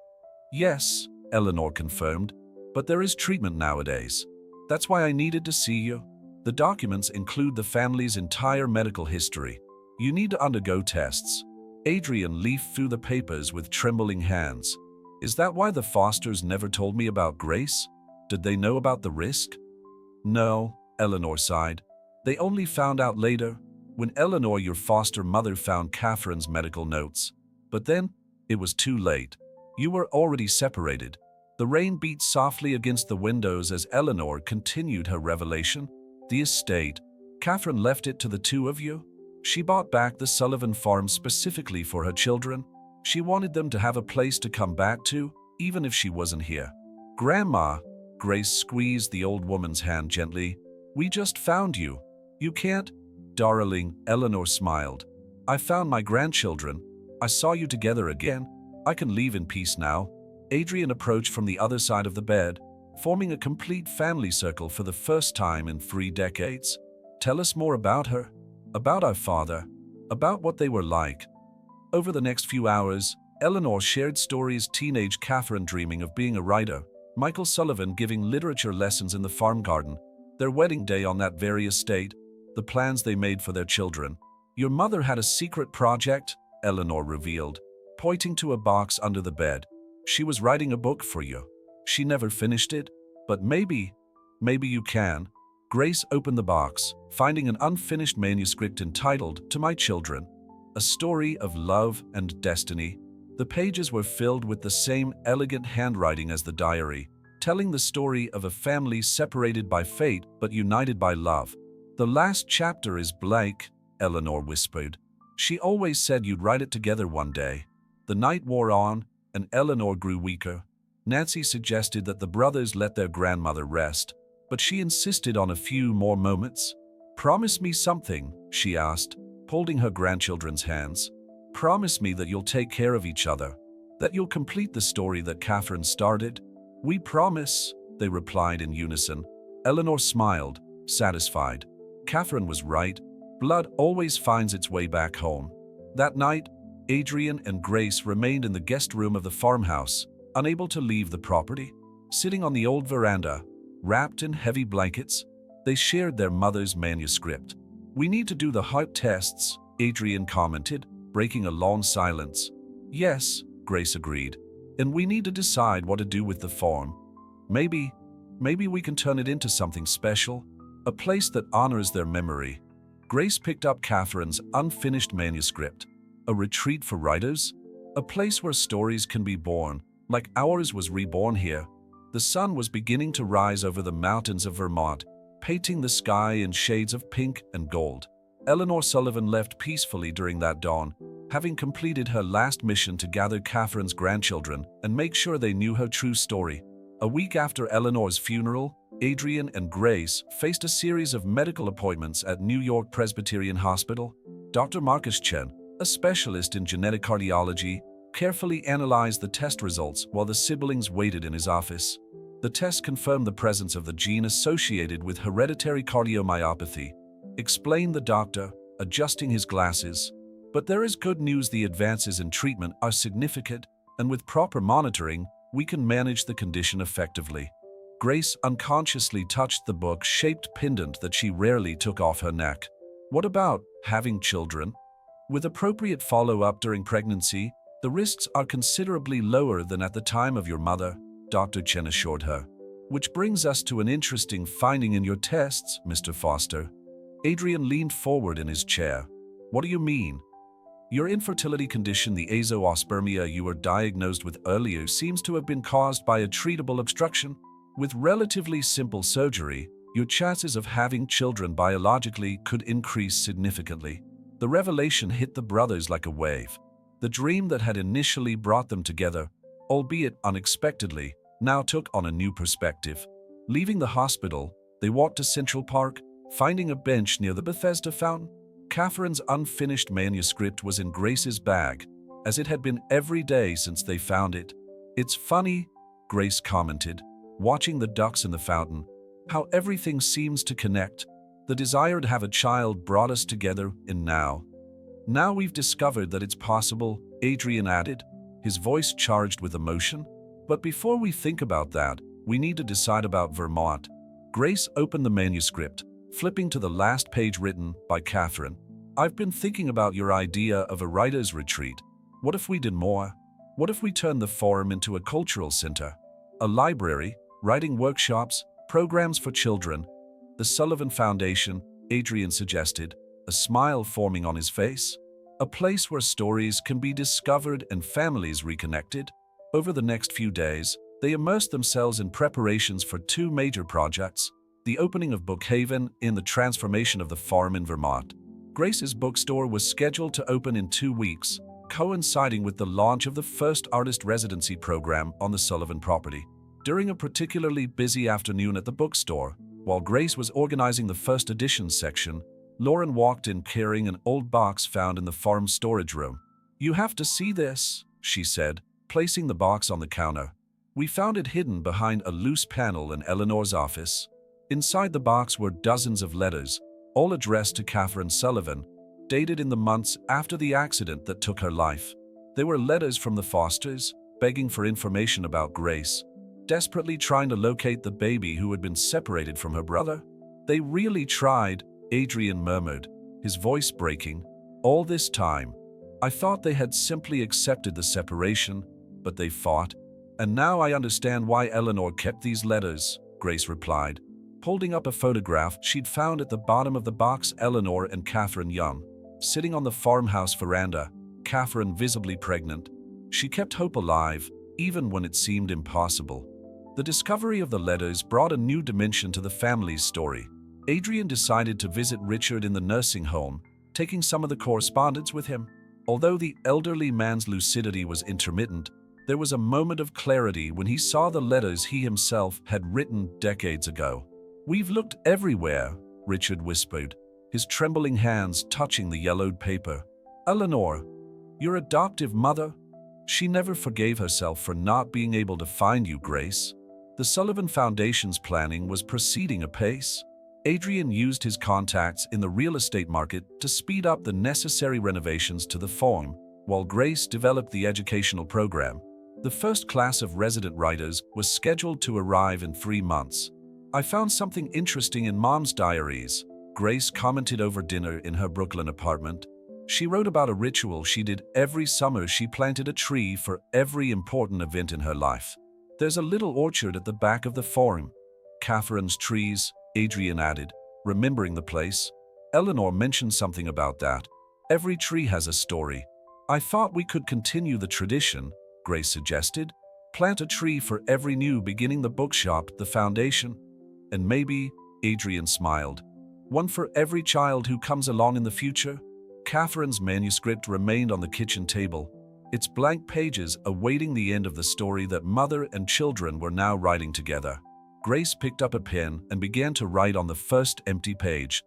"Yes," Eleanor confirmed, "but there is treatment nowadays. That's why I needed to see you. The documents include the family's entire medical history. You need to undergo tests." Adrian leafed through the papers with trembling hands. "Is that why the Fosters never told me about Grace? Did they know about the risk?" "No," Eleanor sighed. "They only found out later, when Eleanor, your foster mother, found Catherine's medical notes. But then, it was too late. You were already separated." The rain beat softly against the windows as Eleanor continued her revelation. "The estate. Catherine left it to the two of you. She bought back the Sullivan farm specifically for her children. She wanted them to have a place to come back to, even if she wasn't here." "Grandma," Grace squeezed the old woman's hand gently, "we just found you. You can't—" "Darling," Eleanor smiled. "I found my grandchildren. I saw you together again. I can leave in peace now." Adrian approached from the other side of the bed, forming a complete family circle for the first time in 3 decades. "Tell us more about her, about our father, about what they were like." Over the next few hours, Eleanor shared stories: teenage Catherine dreaming of being a writer, Michael Sullivan giving literature lessons in the farm garden, their wedding day on that very estate, the plans they made for their children. "Your mother had a secret project," Eleanor revealed, pointing to a box under the bed. "She was writing a book for you. She never finished it, but maybe you can." Grace opened the box, finding an unfinished manuscript entitled "To My Children," a story of love and destiny. The pages were filled with the same elegant handwriting as the diary, telling the story of a family separated by fate but united by love. "The last chapter is blank," Eleanor whispered. "She always said you'd write it together one day." The night wore on, and Eleanor grew weaker. Nancy suggested that the brothers let their grandmother rest, but she insisted on a few more moments. "Promise me something," she asked, holding her grandchildren's hands. "Promise me that you'll take care of each other, that you'll complete the story that Catherine started." "We promise," they replied in unison. Eleanor smiled, satisfied. Catherine was right. Blood always finds its way back home. That night, Adrian and Grace remained in the guest room of the farmhouse, unable to leave the property. Sitting on the old veranda, wrapped in heavy blankets, they shared their mother's manuscript. "We need to do the heart tests," Adrian commented, breaking a long silence. "Yes," Grace agreed. "And we need to decide what to do with the farm. Maybe we can turn it into something special, a place that honors their memory." Grace picked up Catherine's unfinished manuscript. A retreat for writers? A place where stories can be born, like ours was reborn here. The sun was beginning to rise over the mountains of Vermont, painting the sky in shades of pink and gold. Eleanor Sullivan left peacefully during that dawn, having completed her last mission to gather Catherine's grandchildren and make sure they knew her true story. A week after Eleanor's funeral, Adrian and Grace faced a series of medical appointments at New York Presbyterian Hospital. Dr. Marcus Chen, a specialist in genetic cardiology, carefully analyzed the test results while the siblings waited in his office. The test confirmed the presence of the gene associated with hereditary cardiomyopathy, explained the doctor, adjusting his glasses. But there is good news: the advances in treatment are significant, and with proper monitoring, we can manage the condition effectively. Grace unconsciously touched the book-shaped pendant that she rarely took off her neck. What about having children? With appropriate follow-up during pregnancy, the risks are considerably lower than at the time of your mother, Dr. Chen assured her. Which brings us to an interesting finding in your tests, Mr. Foster. Adrian leaned forward in his chair. What do you mean? Your infertility condition, the azoospermia you were diagnosed with earlier, seems to have been caused by a treatable obstruction. With relatively simple surgery, your chances of having children biologically could increase significantly. The revelation hit the brothers like a wave. The dream that had initially brought them together, albeit unexpectedly, now took on a new perspective. Leaving the hospital, they walked to Central Park, finding a bench near the Bethesda fountain. Catherine's unfinished manuscript was in Grace's bag, as it had been every day since they found it. It's funny, Grace commented, watching the ducks in the fountain, how everything seems to connect. The desire to have a child brought us together, and now we've discovered that it's possible, Adrian added, his voice charged with emotion. But before we think about that, we need to decide about Vermont. Grace opened the manuscript, flipping to the last page written by Catherine. I've been thinking about your idea of a writer's retreat. What if we did more? What if we turned the forum into a cultural center? A library, writing workshops, programs for children. The Sullivan Foundation, Adrian suggested, a smile forming on his face. A place where stories can be discovered and families reconnected. Over the next few days, they immersed themselves in preparations for two major projects: the opening of Bookhaven and the transformation of the farm in Vermont. Grace's bookstore was scheduled to open in 2 weeks, coinciding with the launch of the first artist residency program on the Sullivan property. During a particularly busy afternoon at the bookstore, while Grace was organizing the first editions section, Lauren walked in carrying an old box found in the farm storage room. "You have to see this," she said, placing the box on the counter. "We found it hidden behind a loose panel in Eleanor's office." Inside the box were dozens of letters, all addressed to Catherine Sullivan, dated in the months after the accident that took her life. They were letters from the Fosters, begging for information about Grace, desperately trying to locate the baby who had been separated from her brother. "They really tried," Adrian murmured, his voice breaking. "All this time, I thought they had simply accepted the separation, but they fought. And now I understand why Eleanor kept these letters," Grace replied, holding up a photograph she'd found at the bottom of the box. Eleanor and Catherine young, sitting on the farmhouse veranda, Catherine visibly pregnant. She kept hope alive, even when it seemed impossible. The discovery of the letters brought a new dimension to the family's story. Adrian decided to visit Richard in the nursing home, taking some of the correspondence with him. Although the elderly man's lucidity was intermittent, there was a moment of clarity when he saw the letters he himself had written decades ago. "We've looked everywhere," Richard whispered, his trembling hands touching the yellowed paper. "Eleanor, your adoptive mother? She never forgave herself for not being able to find you, Grace." The Sullivan Foundation's planning was proceeding apace. Adrian used his contacts in the real estate market to speed up the necessary renovations to the farm, while Grace developed the educational program. The first class of resident writers was scheduled to arrive in 3 months. "I found something interesting in Mom's diaries," Grace commented over dinner in her Brooklyn apartment. She wrote about a ritual she did every summer. She planted a tree for every important event in her life. "There's a little orchard at the back of the farm. Catherine's trees," Adrian added, remembering the place. Eleanor mentioned something about that. Every tree has a story. I thought we could continue the tradition, Grace suggested. Plant a tree for every new beginning, the bookshop, the foundation. And maybe, Adrian smiled, one for every child who comes along in the future. Catherine's manuscript remained on the kitchen table, its blank pages awaiting the end of the story that mother and children were now writing together. Grace picked up a pen and began to write on the first empty page.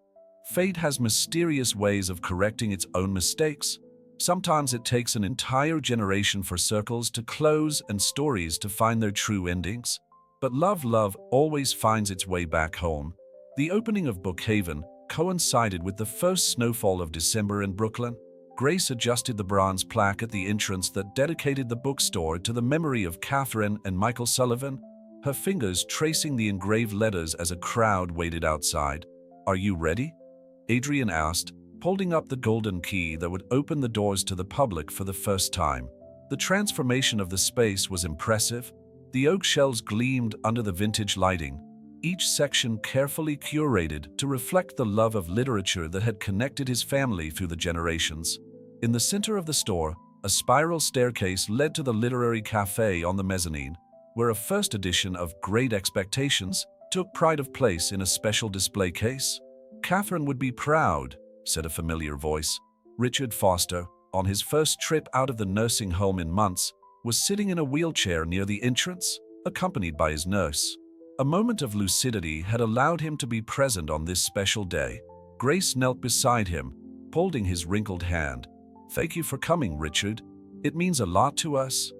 Fate has mysterious ways of correcting its own mistakes. Sometimes it takes an entire generation for circles to close and stories to find their true endings. But love always finds its way back home. The opening of Brookhaven coincided with the first snowfall of December in Brooklyn. Grace adjusted the bronze plaque at the entrance that dedicated the bookstore to the memory of Catherine and Michael Sullivan, her fingers tracing the engraved letters as a crowd waited outside. "Are you ready?" Adrian asked, holding up the golden key that would open the doors to the public for the first time. The transformation of the space was impressive. The oak shelves gleamed under the vintage lighting, each section carefully curated to reflect the love of literature that had connected his family through the generations. In the center of the store, a spiral staircase led to the literary cafe on the mezzanine, where a first edition of Great Expectations took pride of place in a special display case. "Catherine would be proud," said a familiar voice. Richard Foster, on his first trip out of the nursing home in months, was sitting in a wheelchair near the entrance, accompanied by his nurse. A moment of lucidity had allowed him to be present on this special day. Grace knelt beside him, holding his wrinkled hand. "Thank you for coming, Richard. It means a lot to us."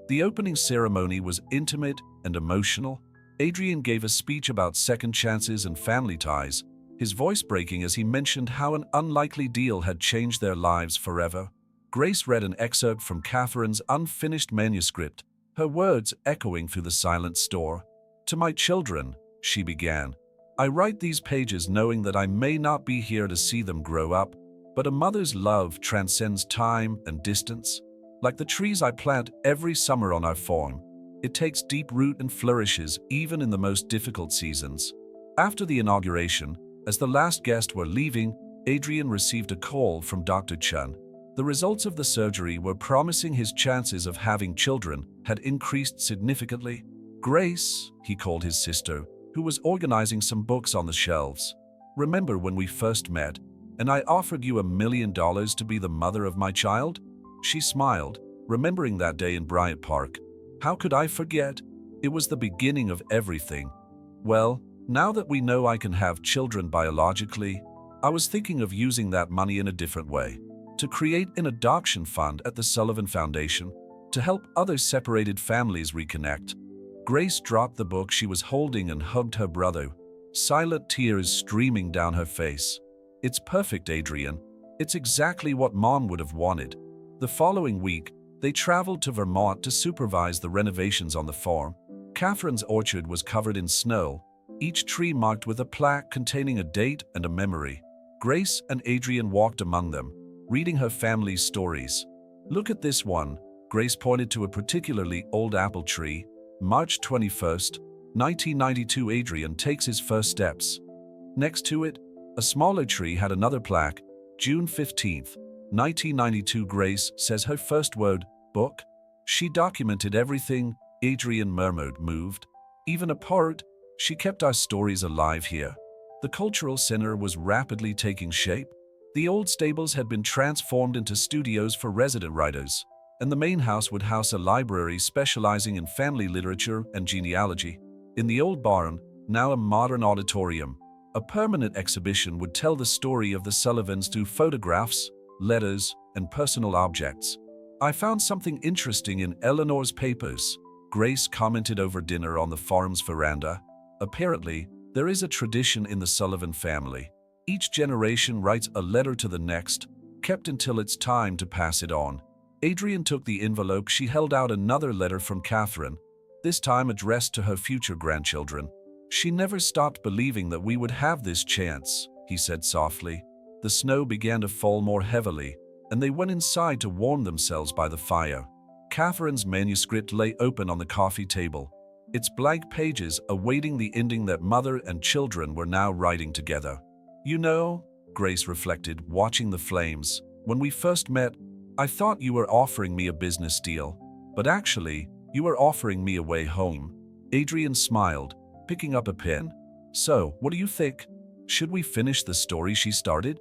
The opening ceremony was intimate and emotional. Adrian gave a speech about second chances and family ties, his voice breaking as he mentioned how an unlikely deal had changed their lives forever. Grace read an excerpt from Catherine's unfinished manuscript, her words echoing through the silent store. "To my children," she began, "I write these pages knowing that I may not be here to see them grow up, but a mother's love transcends time and distance. Like the trees I plant every summer on our farm, it takes deep root and flourishes even in the most difficult seasons." After the inauguration, as the last guests were leaving, Adrian received a call from Dr. Chun. The results of the surgery were promising. His chances of having children had increased significantly. "Grace," he called his sister, who was organizing some books on the shelves. "Remember when we first met, and I offered you $1 million to be the mother of my child?" She smiled, remembering that day in Bryant Park. "How could I forget? It was the beginning of everything." "Well, now that we know I can have children biologically, I was thinking of using that money in a different way. To create an adoption fund at the Sullivan Foundation, to help other separated families reconnect." Grace dropped the book she was holding and hugged her brother, silent tears streaming down her face. "It's perfect, Adrian. It's exactly what Mom would have wanted." The following week, they traveled to Vermont to supervise the renovations on the farm. Catherine's orchard was covered in snow, each tree marked with a plaque containing a date and a memory. Grace and Adrian walked among them, reading her family's stories. "Look at this one." Grace pointed to a particularly old apple tree. "March 21st, 1992, Adrian takes his first steps." Next to it, a smaller tree had another plaque. "June 15th, 1992, Grace says her first word, book." She documented everything, Adrian murmured, moved. "Even a part, she kept our stories alive here." The cultural center was rapidly taking shape. The old stables had been transformed into studios for resident writers, and the main house would house a library specializing in family literature and genealogy. In the old barn, now a modern auditorium, a permanent exhibition would tell the story of the Sullivans through photographs, letters, and personal objects. "I found something interesting in Eleanor's papers," Grace commented over dinner on the farm's veranda. "Apparently, there is a tradition in the Sullivan family. Each generation writes a letter to the next, kept until it's time to pass it on." Adrian took the envelope. She held out another letter from Catherine, this time addressed to her future grandchildren. "She never stopped believing that we would have this chance," he said softly. The snow began to fall more heavily, and they went inside to warm themselves by the fire. Catherine's manuscript lay open on the coffee table, its blank pages awaiting the ending that mother and children were now writing together. "You know," Grace reflected, watching the flames. "When we first met, I thought you were offering me a business deal, but actually, you were offering me a way home." Adrian smiled, picking up a pen. "So, what do you think? Should we finish the story she started?"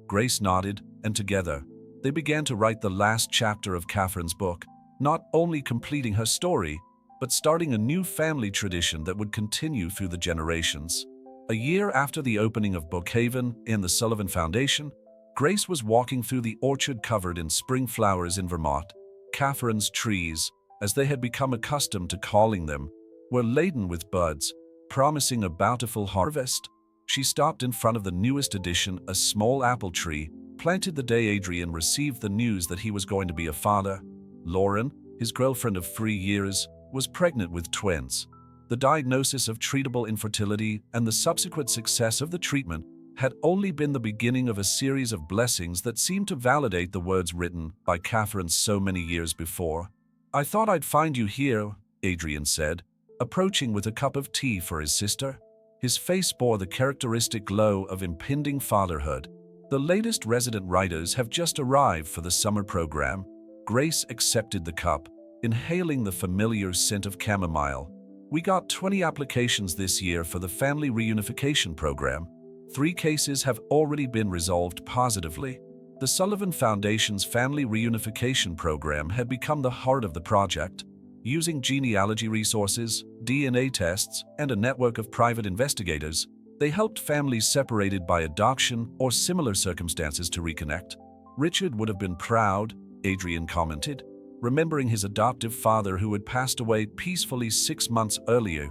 Grace nodded, and together, they began to write the last chapter of Catherine's book, not only completing her story, but starting a new family tradition that would continue through the generations. A year after the opening of Brookhaven in the Sullivan Foundation, Grace was walking through the orchard covered in spring flowers in Vermont. Catherine's trees, as they had become accustomed to calling them, were laden with buds, promising a bountiful harvest. She stopped in front of the newest addition, a small apple tree, planted the day Adrian received the news that he was going to be a father. Lauren, his girlfriend of 3 years, was pregnant with twins. The diagnosis of treatable infertility and the subsequent success of the treatment had only been the beginning of a series of blessings that seemed to validate the words written by Catherine so many years before. "I thought I'd find you here," Adrian said, approaching with a cup of tea for his sister. His face bore the characteristic glow of impending fatherhood. "The latest resident writers have just arrived for the summer program." Grace accepted the cup, inhaling the familiar scent of chamomile. "We got 20 applications this year for the family reunification program. 3 cases have already been resolved positively." The Sullivan Foundation's family reunification program had become the heart of the project. Using genealogy resources, DNA tests, and a network of private investigators, they helped families separated by adoption or similar circumstances to reconnect. "Richard would have been proud," Adrian commented, remembering his adoptive father who had passed away peacefully 6 months earlier,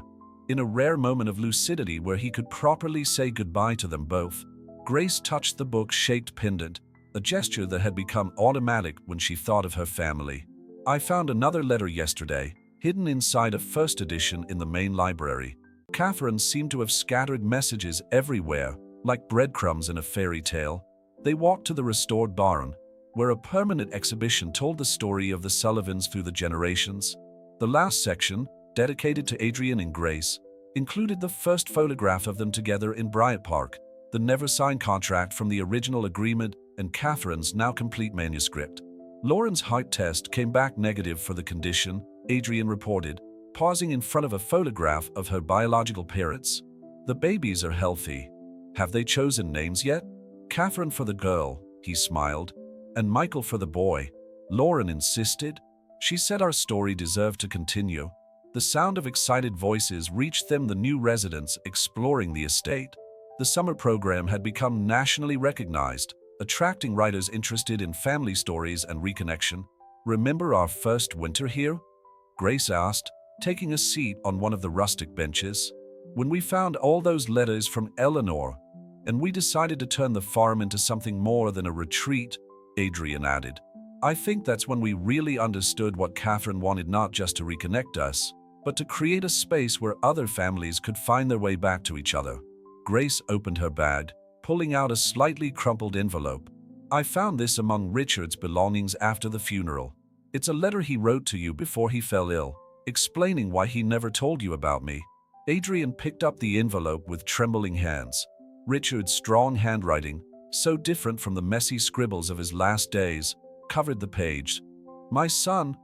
in a rare moment of lucidity where he could properly say goodbye to them both. Grace touched the book-shaped pendant, a gesture that had become automatic when she thought of her family. "I found another letter yesterday, hidden inside a first edition in the main library." Catherine seemed to have scattered messages everywhere, like breadcrumbs in a fairy tale. They walked to the restored barn, where a permanent exhibition told the story of the Sullivans through the generations. The last section, dedicated to Adrian and Grace, included the first photograph of them together in Bryant Park, the never-signed contract from the original agreement, and Catherine's now complete manuscript. Lauren's height test came back negative for the condition, Adrian reported, pausing in front of a photograph of her biological parents. "The babies are healthy. Have they chosen names yet?" "Catherine for the girl," he smiled, "and Michael for the boy," Lauren insisted. She said our story deserved to continue. The sound of excited voices reached them, the new residents exploring the estate. The summer program had become nationally recognized, attracting writers interested in family stories and reconnection. "Remember our first winter here?" Grace asked, taking a seat on one of the rustic benches. "When we found all those letters from Eleanor, and we decided to turn the farm into something more than a retreat," Adrian added. "I think that's when we really understood what Catherine wanted, not just to reconnect us, but to create a space where other families could find their way back to each other." Grace opened her bag, pulling out a slightly crumpled envelope. "I found this among Richard's belongings after the funeral. It's a letter he wrote to you before he fell ill, explaining why he never told you about me." Adrian picked up the envelope with trembling hands. Richard's strong handwriting, so different from the messy scribbles of his last days, covered the page. "My son,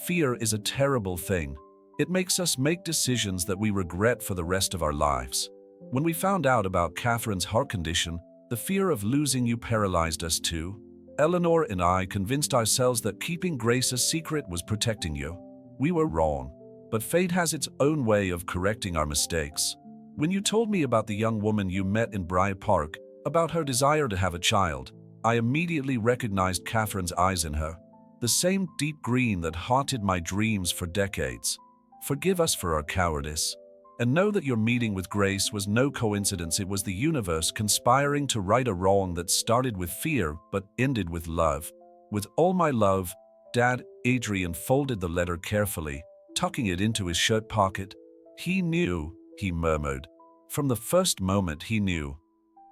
fear is a terrible thing. It makes us make decisions that we regret for the rest of our lives. When we found out about Catherine's heart condition, the fear of losing you paralyzed us too. Eleanor and I convinced ourselves that keeping Grace a secret was protecting you. We were wrong, but fate has its own way of correcting our mistakes. When you told me about the young woman you met in Bryant Park, about her desire to have a child, I immediately recognized Catherine's eyes in her, the same deep green that haunted my dreams for decades. Forgive us for our cowardice. And know that your meeting with Grace was no coincidence. It was the universe conspiring to right a wrong that started with fear but ended with love. With all my love, Dad." Adrian folded the letter carefully, tucking it into his shirt pocket. "He knew," he murmured. "From the first moment he knew.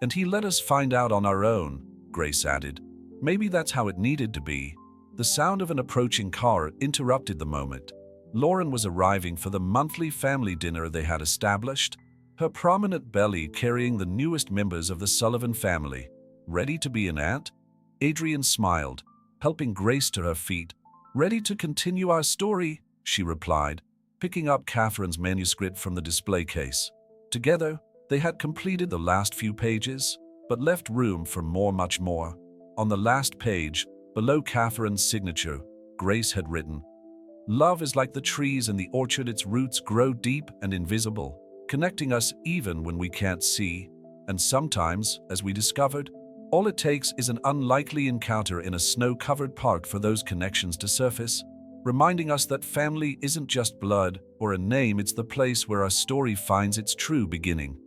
And he let us find out on our own," Grace added. "Maybe that's how it needed to be." The sound of an approaching car interrupted the moment. Lauren was arriving for the monthly family dinner they had established, her prominent belly carrying the newest members of the Sullivan family. Ready to be an aunt? Adrian smiled, helping Grace to her feet. Ready to continue our story, she replied, picking up Catherine's manuscript from the display case. Together, they had completed the last few pages, but left room for much more. On the last page, below Catherine's signature, Grace had written, "Love is like the trees in the orchard, its roots grow deep and invisible, connecting us even when we can't see. And sometimes, as we discovered, all it takes is an unlikely encounter in a snow-covered park for those connections to surface, reminding us that family isn't just blood or a name, it's the place where our story finds its true beginning."